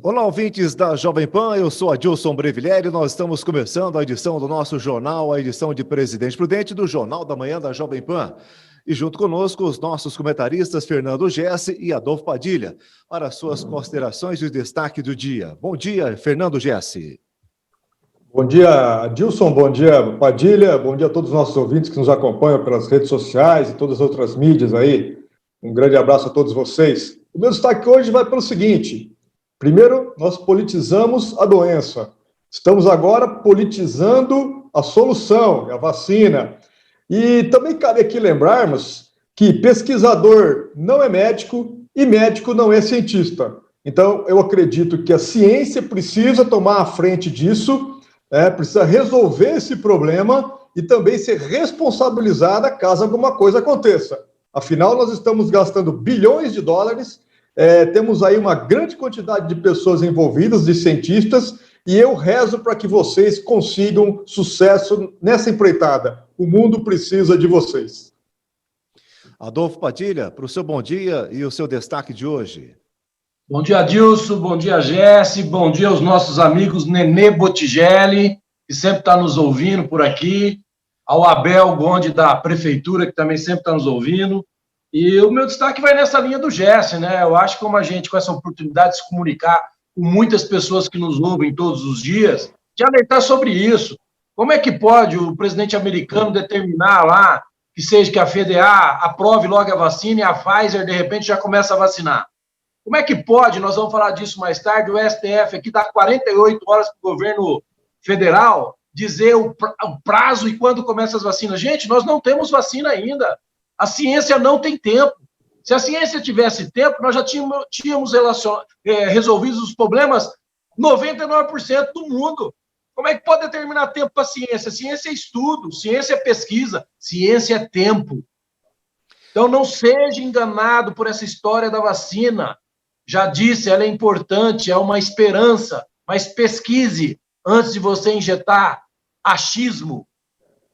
Olá, ouvintes da Jovem Pan, eu sou Adilson Breviglieri, nós estamos começando a edição do nosso jornal, a edição de Presidente Prudente do Jornal da Manhã da Jovem Pan. E junto conosco os nossos comentaristas Fernando Gessi e Adolfo Padilha, para suas considerações e o destaque do dia. Bom dia, Fernando Gessi. Bom dia, Adilson, bom dia, Padilha, bom dia a todos os nossos ouvintes que nos acompanham pelas redes sociais e todas as outras mídias aí. Um grande abraço a todos vocês. O meu destaque hoje vai pelo seguinte: primeiro, nós politizamos a doença. Estamos agora politizando a solução, a vacina. E também cabe aqui lembrarmos que pesquisador não é médico e médico não é cientista. Então, eu acredito que a ciência precisa tomar a frente disso, precisa resolver esse problema e também ser responsabilizada caso alguma coisa aconteça. Afinal, nós estamos gastando bilhões de dólares, temos aí uma grande quantidade de pessoas envolvidas, de cientistas, e eu rezo para que vocês consigam sucesso nessa empreitada. O mundo precisa de vocês. Adolfo Padilha, para o seu bom dia e o seu destaque de hoje. Bom dia, Adilson, bom dia, Gessi, bom dia aos nossos amigos Nenê Bottigelli, que sempre está nos ouvindo por aqui, ao Abel Gonde da Prefeitura, que também sempre está nos ouvindo. E o meu destaque vai nessa linha do Gessi, né? Eu acho que como a gente, com essa oportunidade de se comunicar com muitas pessoas que nos ouvem todos os dias, de alertar sobre isso. Como é que pode o presidente americano determinar lá que a FDA aprove logo a vacina e a Pfizer, de repente, já começa a vacinar? Como é que pode, nós vamos falar disso mais tarde, o STF aqui dá 48 horas para o governo federal dizer o prazo e quando começam as vacinas? Gente, nós não temos vacina ainda. A ciência não tem tempo. Se a ciência tivesse tempo, nós já tínhamos resolvido os problemas 99% do mundo. Como é que pode determinar tempo para a ciência? Ciência é estudo, ciência é pesquisa, ciência é tempo. Então, não seja enganado por essa história da vacina. Já disse, ela é importante, é uma esperança, mas pesquise antes de você injetar achismo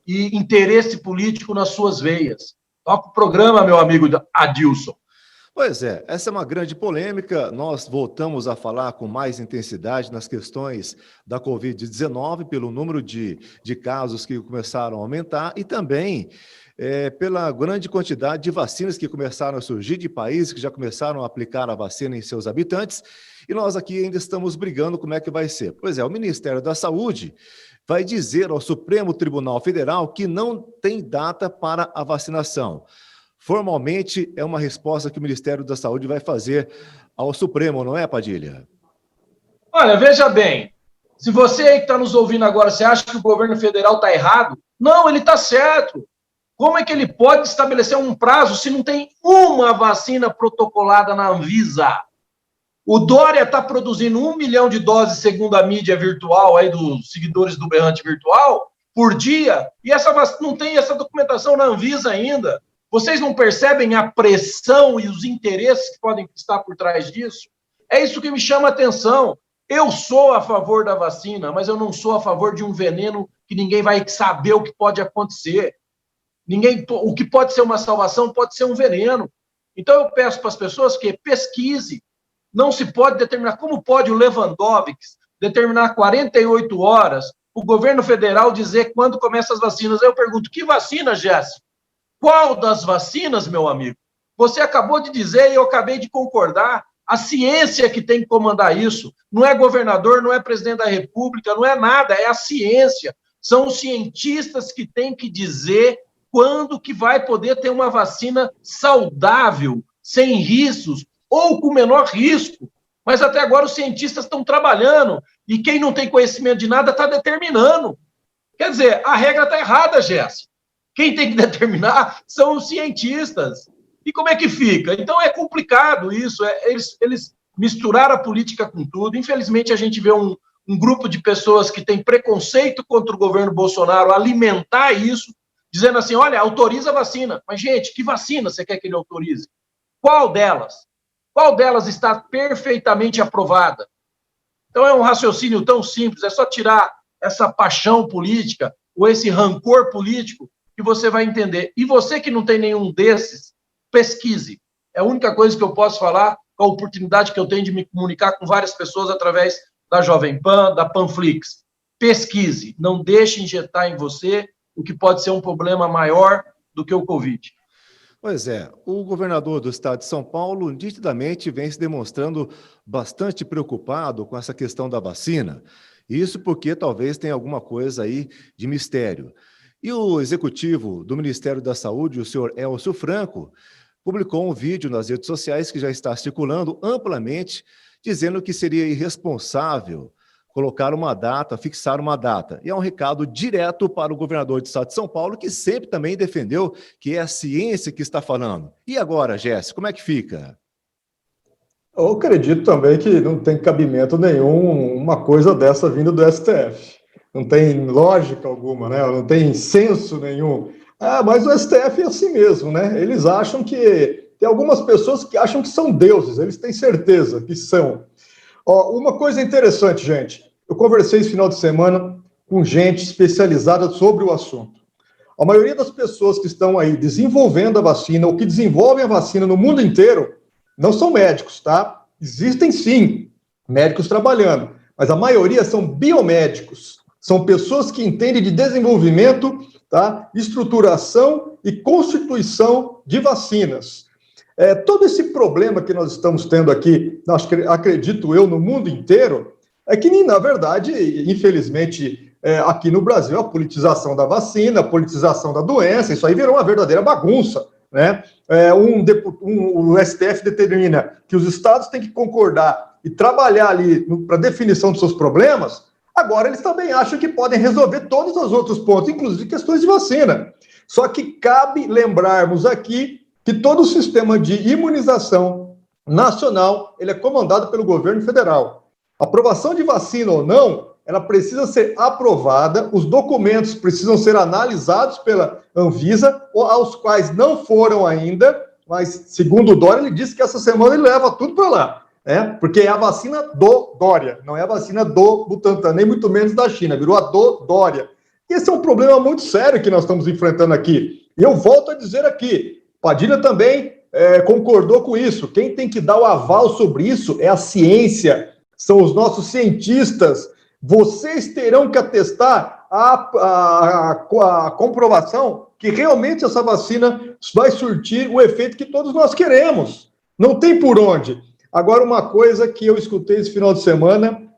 e interesse político nas suas veias. Toca o programa, meu amigo Adilson. Pois é, essa é uma grande polêmica. Nós voltamos a falar com mais intensidade nas questões da Covid-19, pelo número de casos que começaram a aumentar e também pela grande quantidade de vacinas que começaram a surgir, de países que já começaram a aplicar a vacina em seus habitantes, e nós aqui ainda estamos brigando como é que vai ser. Pois é, o Ministério da Saúde vai dizer ao Supremo Tribunal Federal que não tem data para a vacinação. Formalmente, é uma resposta que o Ministério da Saúde vai fazer ao Supremo, não é, Padilha? Olha, veja bem, se você aí que está nos ouvindo agora, você acha que o governo federal está errado? Não, ele está certo. Como é que ele pode estabelecer um prazo se não tem uma vacina protocolada na Anvisa? O Dória está produzindo 1 milhão de doses, segundo a mídia virtual, aí dos seguidores do Berrante Virtual, por dia, e não tem essa documentação na Anvisa ainda. Vocês não percebem a pressão e os interesses que podem estar por trás disso? É isso que me chama a atenção. Eu sou a favor da vacina, mas eu não sou a favor de um veneno que ninguém vai saber o que pode acontecer. O que pode ser uma salvação pode ser um veneno. Então eu peço para as pessoas que pesquise. Não se pode determinar, como pode o Lewandowski determinar 48 horas, o governo federal dizer quando começam as vacinas. Eu pergunto, que vacina, Jéssica? Qual das vacinas, meu amigo? Você acabou de dizer e eu acabei de concordar. A ciência que tem que comandar isso. Não é governador, não é presidente da República, não é nada, é a ciência. São os cientistas que têm que dizer quando que vai poder ter uma vacina saudável, sem riscos, ou com menor risco. Mas até agora os cientistas estão trabalhando e quem não tem conhecimento de nada está determinando. Quer dizer, a regra está errada, Jéssica. Quem tem que determinar são os cientistas. E como é que fica? Então é complicado isso. Eles misturaram a política com tudo. Infelizmente, a gente vê um grupo de pessoas que tem preconceito contra o governo Bolsonaro alimentar isso, dizendo assim, olha, autoriza a vacina. Mas, gente, que vacina você quer que ele autorize? Qual delas? Qual delas está perfeitamente aprovada? Então é um raciocínio tão simples, é só tirar essa paixão política ou esse rancor político que você vai entender. E você que não tem nenhum desses, pesquise. É a única coisa que eu posso falar com a oportunidade que eu tenho de me comunicar com várias pessoas através da Jovem Pan, da Panflix. Pesquise, não deixe injetar em você o que pode ser um problema maior do que o Covid. Pois é, o governador do estado de São Paulo nitidamente vem se demonstrando bastante preocupado com essa questão da vacina. Isso porque talvez tenha alguma coisa aí de mistério. E o executivo do Ministério da Saúde, o senhor Elcio Franco, publicou um vídeo nas redes sociais que já está circulando amplamente, dizendo que seria irresponsável colocar uma data, fixar uma data. E é um recado direto para o governador do estado de São Paulo, que sempre também defendeu que é a ciência que está falando. E agora, Jéssica, como é que fica? Eu acredito também que não tem cabimento nenhum uma coisa dessa vindo do STF. Não tem lógica alguma, né? Não tem senso nenhum. Mas o STF é assim mesmo, né? Eles acham que... Tem algumas pessoas que acham que são deuses, eles têm certeza que são. Uma coisa interessante, gente. Eu conversei esse final de semana com gente especializada sobre o assunto. A maioria das pessoas que estão aí desenvolvendo a vacina ou que desenvolvem a vacina no mundo inteiro não são médicos, tá? Existem, sim, médicos trabalhando, mas a maioria são biomédicos. São pessoas que entendem de desenvolvimento, tá? Estruturação e constituição de vacinas. Todo esse problema que nós estamos tendo aqui, acredito eu, no mundo inteiro, é que, na verdade, infelizmente, aqui no Brasil, a politização da vacina, a politização da doença, isso aí virou uma verdadeira bagunça, né? O STF determina que os estados têm que concordar e trabalhar ali para a definição dos seus problemas. Agora, eles também acham que podem resolver todos os outros pontos, inclusive questões de vacina. Só que cabe lembrarmos aqui que todo o sistema de imunização nacional ele é comandado pelo governo federal. A aprovação de vacina ou não, ela precisa ser aprovada, os documentos precisam ser analisados pela Anvisa, aos quais não foram ainda, mas, segundo o Dória, ele disse que essa semana ele leva tudo para lá, né? Porque é a vacina do Dória, não é a vacina do Butantan, nem muito menos da China, virou a do Dória. E esse é um problema muito sério que nós estamos enfrentando aqui. E eu volto a dizer aqui, Padilha também concordou com isso. Quem tem que dar o aval sobre isso é a ciência, são os nossos cientistas. Vocês terão que atestar a comprovação que realmente essa vacina vai surtir o efeito que todos nós queremos. Não tem por onde. Agora, uma coisa que eu escutei esse final de semana,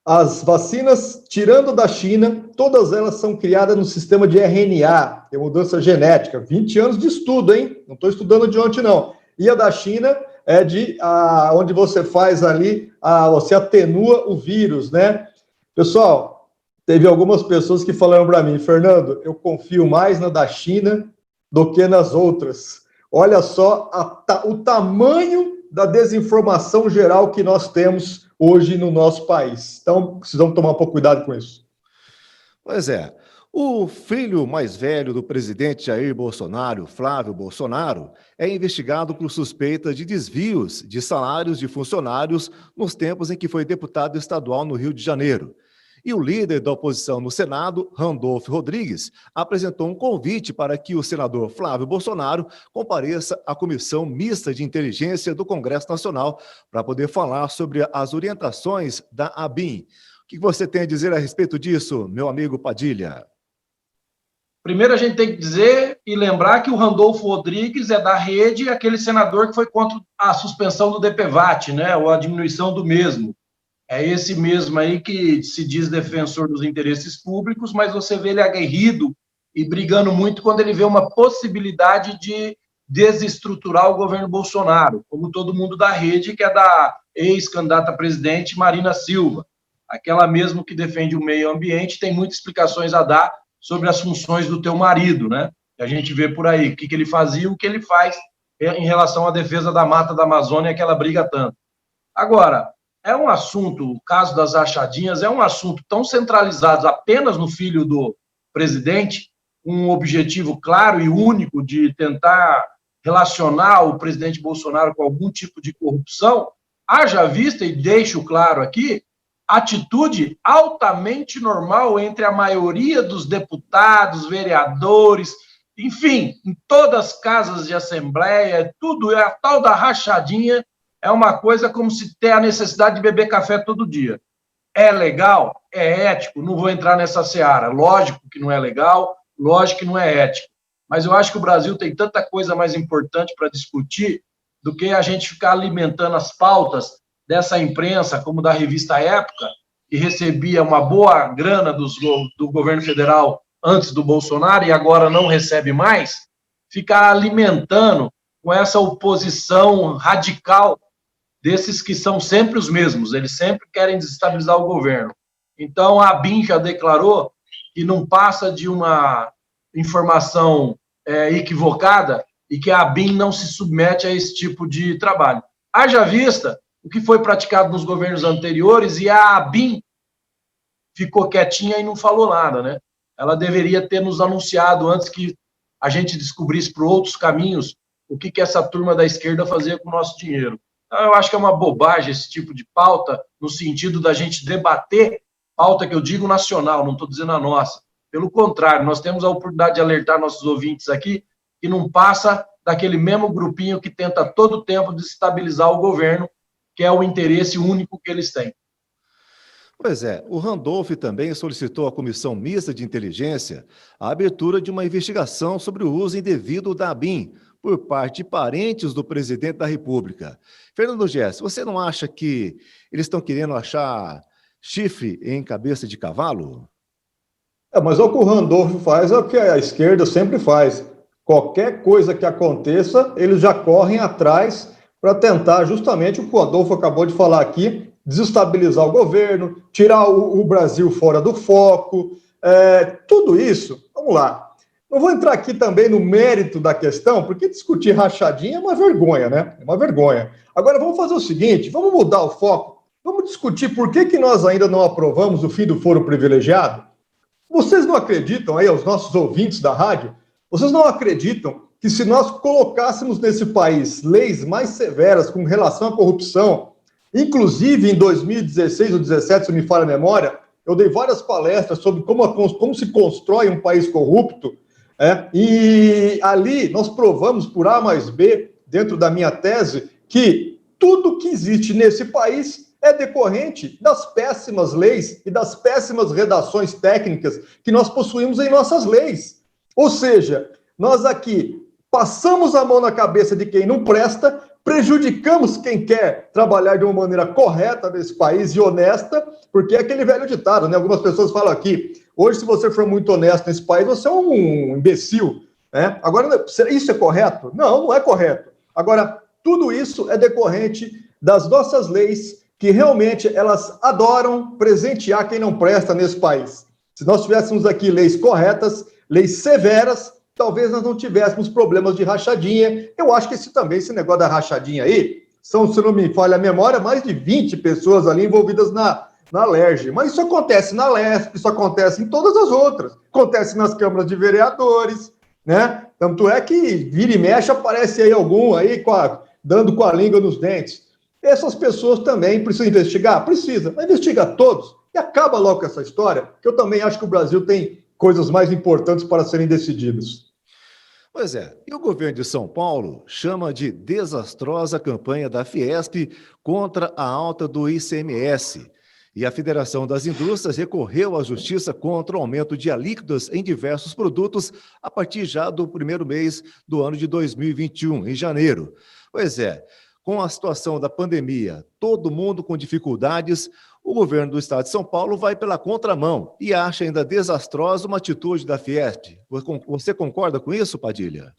as vacinas, tirando da China, todas elas são criadas no sistema de RNA, que é mudança genética. 20 anos de estudo, hein? Não estou estudando de ontem, não. E a da China é onde você faz ali, você atenua o vírus, né? Pessoal, teve algumas pessoas que falaram para mim, Fernando, eu confio mais na da China do que nas outras. Olha só o tamanho da desinformação geral que nós temos hoje no nosso país. Então, precisamos tomar um pouco cuidado com isso. Pois é. O filho mais velho do presidente Jair Bolsonaro, Flávio Bolsonaro, é investigado por suspeita de desvios de salários de funcionários nos tempos em que foi deputado estadual no Rio de Janeiro. E o líder da oposição no Senado, Randolfo Rodrigues, apresentou um convite para que o senador Flávio Bolsonaro compareça à Comissão Mista de Inteligência do Congresso Nacional para poder falar sobre as orientações da ABIN. O que você tem a dizer a respeito disso, meu amigo Padilha? Primeiro, a gente tem que dizer e lembrar que o Randolfo Rodrigues é da Rede, aquele senador que foi contra a suspensão do DPVAT, né, ou a diminuição do mesmo. É esse mesmo aí que se diz defensor dos interesses públicos, mas você vê ele aguerrido e brigando muito quando ele vê uma possibilidade de desestruturar o governo Bolsonaro, como todo mundo da Rede, que é da ex-candidata a presidente Marina Silva, aquela mesmo que defende o meio ambiente, tem muitas explicações a dar sobre as funções do teu marido, né? Que a gente vê por aí, o que ele fazia e o que ele faz em relação à defesa da mata da Amazônia, que ela briga tanto. Agora, é um assunto, o caso das rachadinhas, é um assunto tão centralizado apenas no filho do presidente, um objetivo claro e único de tentar relacionar o presidente Bolsonaro com algum tipo de corrupção, haja vista, e deixo claro aqui, atitude altamente normal entre a maioria dos deputados, vereadores, enfim, em todas as casas de assembleia, tudo é a tal da rachadinha é uma coisa como se ter a necessidade de beber café todo dia. É legal? É ético? Não vou entrar nessa seara. Lógico que não é legal, lógico que não é ético. Mas eu acho que o Brasil tem tanta coisa mais importante para discutir do que a gente ficar alimentando as pautas dessa imprensa, como da revista Época, que recebia uma boa grana do governo federal antes do Bolsonaro e agora não recebe mais, ficar alimentando com essa oposição radical desses que são sempre os mesmos, eles sempre querem desestabilizar o governo. Então, a ABIN já declarou que não passa de uma informação equivocada e que a ABIN não se submete a esse tipo de trabalho. Haja vista o que foi praticado nos governos anteriores e a ABIN ficou quietinha e não falou nada, né? Ela deveria ter nos anunciado antes que a gente descobrisse por outros caminhos o que essa turma da esquerda fazia com o nosso dinheiro. Então, eu acho que é uma bobagem esse tipo de pauta, no sentido da gente debater, pauta que eu digo nacional, não estou dizendo a nossa. Pelo contrário, nós temos a oportunidade de alertar nossos ouvintes aqui que não passa daquele mesmo grupinho que tenta todo o tempo desestabilizar o governo, que é o interesse único que eles têm. Pois é, o Randolph também solicitou à Comissão Mista de Inteligência a abertura de uma investigação sobre o uso indevido da ABIN por parte de parentes do presidente da República. Fernando Gess, você não acha que eles estão querendo achar chifre em cabeça de cavalo? Mas o que o Randolph faz é o que a esquerda sempre faz. Qualquer coisa que aconteça, eles já correm atrás para tentar justamente o que o Adolfo acabou de falar aqui, desestabilizar o governo, tirar o Brasil fora do foco, tudo isso. Vamos lá. Não vou entrar aqui também no mérito da questão, porque discutir rachadinha é uma vergonha, né? É uma vergonha. Agora vamos fazer o seguinte, vamos mudar o foco, vamos discutir por que nós ainda não aprovamos o fim do foro privilegiado. Vocês não acreditam aí, aos nossos ouvintes da rádio, vocês não acreditam que se nós colocássemos nesse país leis mais severas com relação à corrupção, inclusive em 2016 ou 2017, se me falha a memória, eu dei várias palestras sobre como se constrói um país corrupto, e ali nós provamos por A mais B, dentro da minha tese, que tudo que existe nesse país é decorrente das péssimas leis e das péssimas redações técnicas que nós possuímos em nossas leis. Ou seja, nós aqui passamos a mão na cabeça de quem não presta, prejudicamos quem quer trabalhar de uma maneira correta nesse país e honesta, porque é aquele velho ditado, né? Algumas pessoas falam aqui, hoje se você for muito honesto nesse país, você é um imbecil, né? Agora, isso é correto? Não, não é correto. Agora, tudo isso é decorrente das nossas leis, que realmente elas adoram presentear quem não presta nesse país. Se nós tivéssemos aqui leis corretas, leis severas, talvez nós não tivéssemos problemas de rachadinha. Eu acho que esse negócio da rachadinha aí, são, se não me falha a memória, mais de 20 pessoas ali envolvidas na LERJ. Mas isso acontece na LESP, isso acontece em todas as outras. Acontece nas câmaras de vereadores, né? Tanto é que vira e mexe, aparece aí algum aí dando com a língua nos dentes. Essas pessoas também precisam investigar? Precisa. Mas investiga todos e acaba logo com essa história, que eu também acho que o Brasil tem coisas mais importantes para serem decididas. Pois é, e o governo de São Paulo chama de desastrosa a campanha da Fiesp contra a alta do ICMS. E a Federação das Indústrias recorreu à justiça contra o aumento de alíquotas em diversos produtos a partir já do primeiro mês do ano de 2021, em janeiro. Pois é, com a situação da pandemia, todo mundo com dificuldades, o governo do estado de São Paulo vai pela contramão e acha ainda desastrosa uma atitude da Fiesp. Você concorda com isso, Padilha?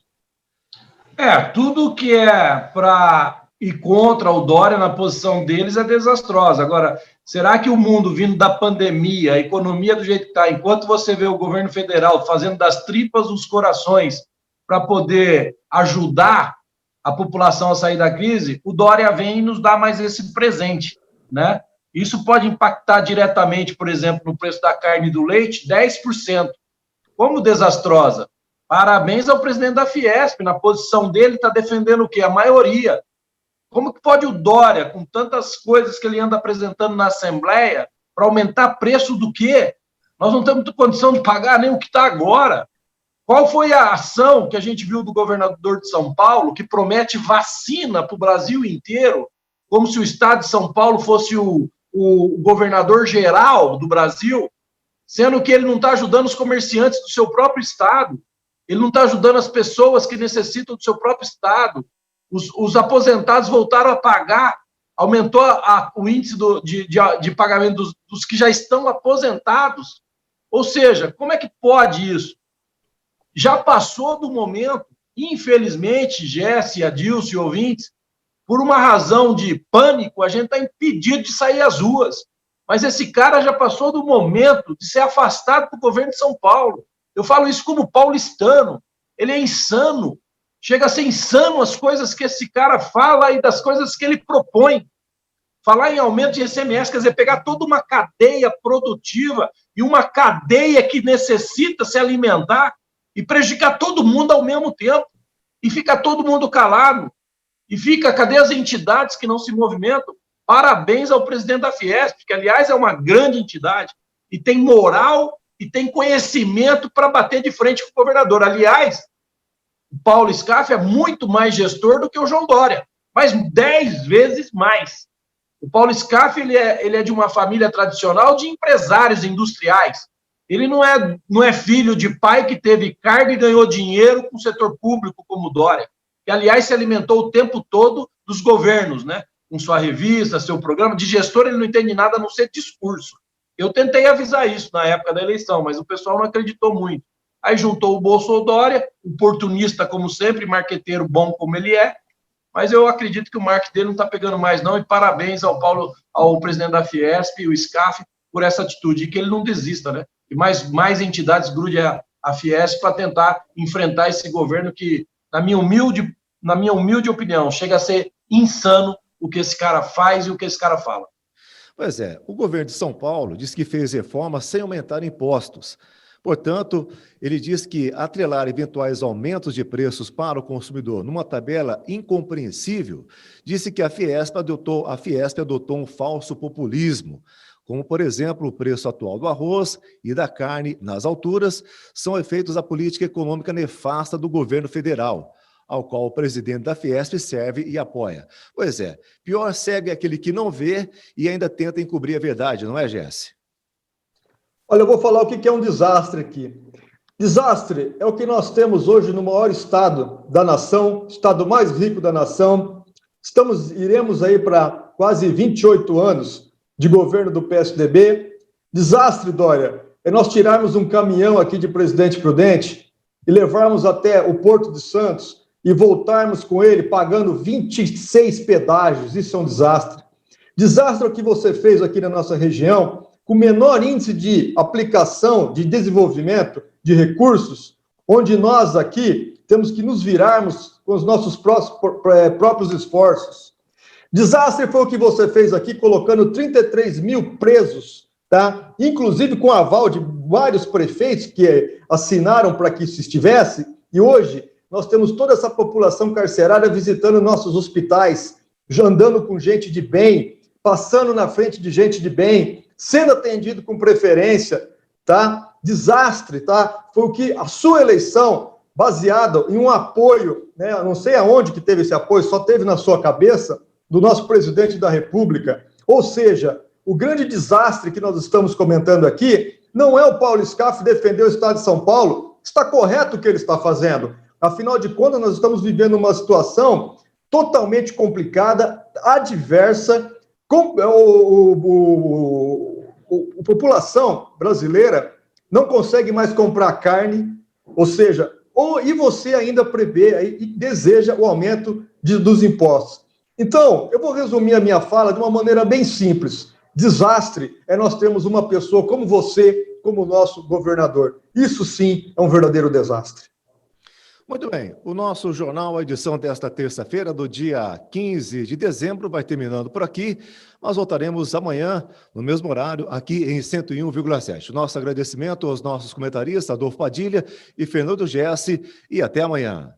Tudo que é para ir contra o Dória na posição deles é desastrosa. Agora, será que o mundo vindo da pandemia, a economia do jeito que está, enquanto você vê o governo federal fazendo das tripas os corações para poder ajudar a população a sair da crise, o Dória vem e nos dá mais esse presente, né? Isso pode impactar diretamente, por exemplo, no preço da carne e do leite, 10%. Como desastrosa. Parabéns ao presidente da Fiesp, na posição dele, está defendendo o quê? A maioria. Como que pode o Dória, com tantas coisas que ele anda apresentando na Assembleia, para aumentar preço do quê? Nós não temos condição de pagar nem o que está agora. Qual foi a ação que a gente viu do governador de São Paulo, que promete vacina para o Brasil inteiro, como se o estado de São Paulo fosse o governador geral do Brasil, sendo que ele não está ajudando os comerciantes do seu próprio estado, ele não está ajudando as pessoas que necessitam do seu próprio estado. Os aposentados voltaram a pagar, aumentou o índice de pagamento dos que já estão aposentados. Ou seja, como é que pode isso? Já passou do momento, infelizmente, Jesse, Adilson e ouvintes, por uma razão de pânico, a gente está impedido de sair às ruas. Mas esse cara já passou do momento de ser afastado do governo de São Paulo. Eu falo isso como paulistano. Ele é insano. Chega a ser insano as coisas que esse cara fala e das coisas que ele propõe. Falar em aumento de ICMS, quer dizer, pegar toda uma cadeia produtiva e uma cadeia que necessita se alimentar e prejudicar todo mundo ao mesmo tempo. E fica todo mundo calado. E fica, cadê as entidades que não se movimentam? Parabéns ao presidente da Fiesp, que, aliás, é uma grande entidade e tem moral e tem conhecimento para bater de frente com o governador. Aliás, o Paulo Scaff é muito mais gestor do que o João Dória, mas 10 vezes mais. O Paulo Scaff ele é de uma família tradicional de empresários industriais. Ele não é filho de pai que teve cargo e ganhou dinheiro com o setor público como o Dória, que, aliás, se alimentou o tempo todo dos governos, né? Com sua revista, seu programa. De gestor, ele não entende nada a não ser discurso. Eu tentei avisar isso na época da eleição, mas o pessoal não acreditou muito. Aí juntou o Bolsonaro, oportunista como sempre, marqueteiro bom como ele é, mas eu acredito que o marketing dele não está pegando mais não, e parabéns ao presidente da Fiesp, o Scaff, por essa atitude, e que ele não desista, né? E mais entidades grudem a Fiesp para tentar enfrentar esse governo que, na minha humilde opinião, chega a ser insano o que esse cara faz e o que esse cara fala. Pois é, o governo de São Paulo diz que fez reformas sem aumentar impostos. Portanto, ele diz que atrelar eventuais aumentos de preços para o consumidor numa tabela incompreensível, disse que a Fiesp adotou um falso populismo, como, por exemplo, o preço atual do arroz e da carne nas alturas, são efeitos da política econômica nefasta do governo federal, ao qual o presidente da Fiesp serve e apoia. Pois é, pior segue aquele que não vê e ainda tenta encobrir a verdade, não é, Jesse? Olha, eu vou falar o que é um desastre aqui. Desastre é o que nós temos hoje no maior estado da nação, estado mais rico da nação. Iremos aí para quase 28 anos de governo do PSDB. Desastre, Dória, é nós tirarmos um caminhão aqui de Presidente Prudente e levarmos até o Porto de Santos e voltarmos com ele pagando 26 pedágios. Isso é um desastre. Desastre é o que você fez aqui na nossa região, com menor índice de aplicação, de desenvolvimento de recursos, onde nós aqui temos que nos virarmos com os nossos próprios esforços. Desastre foi o que você fez aqui, colocando 33 mil presos, tá? Inclusive com aval de vários prefeitos que assinaram para que isso estivesse, e hoje nós temos toda essa população carcerária visitando nossos hospitais, andando com gente de bem, passando na frente de gente de bem, sendo atendido com preferência, tá? Desastre, tá? Foi o que a sua eleição, baseada em um apoio, né? Eu não sei aonde que teve esse apoio, só teve na sua cabeça, do nosso presidente da República. Ou seja, o grande desastre que nós estamos comentando aqui não é o Paulo Scaff defender o Estado de São Paulo. Está correto o que ele está fazendo. Afinal de contas, nós estamos vivendo uma situação totalmente complicada, adversa. A população brasileira não consegue mais comprar carne, ou seja, e você ainda prevê e deseja o aumento dos impostos. Então, eu vou resumir a minha fala de uma maneira bem simples. Desastre é nós termos uma pessoa como você, como nosso governador. Isso sim é um verdadeiro desastre. Muito bem, o nosso jornal, a edição desta terça-feira, do dia 15 de dezembro, vai terminando por aqui. Nós voltaremos amanhã, no mesmo horário, aqui em 101,7. Nosso agradecimento aos nossos comentaristas, Adolfo Padilha e Fernando Jesse, e até amanhã.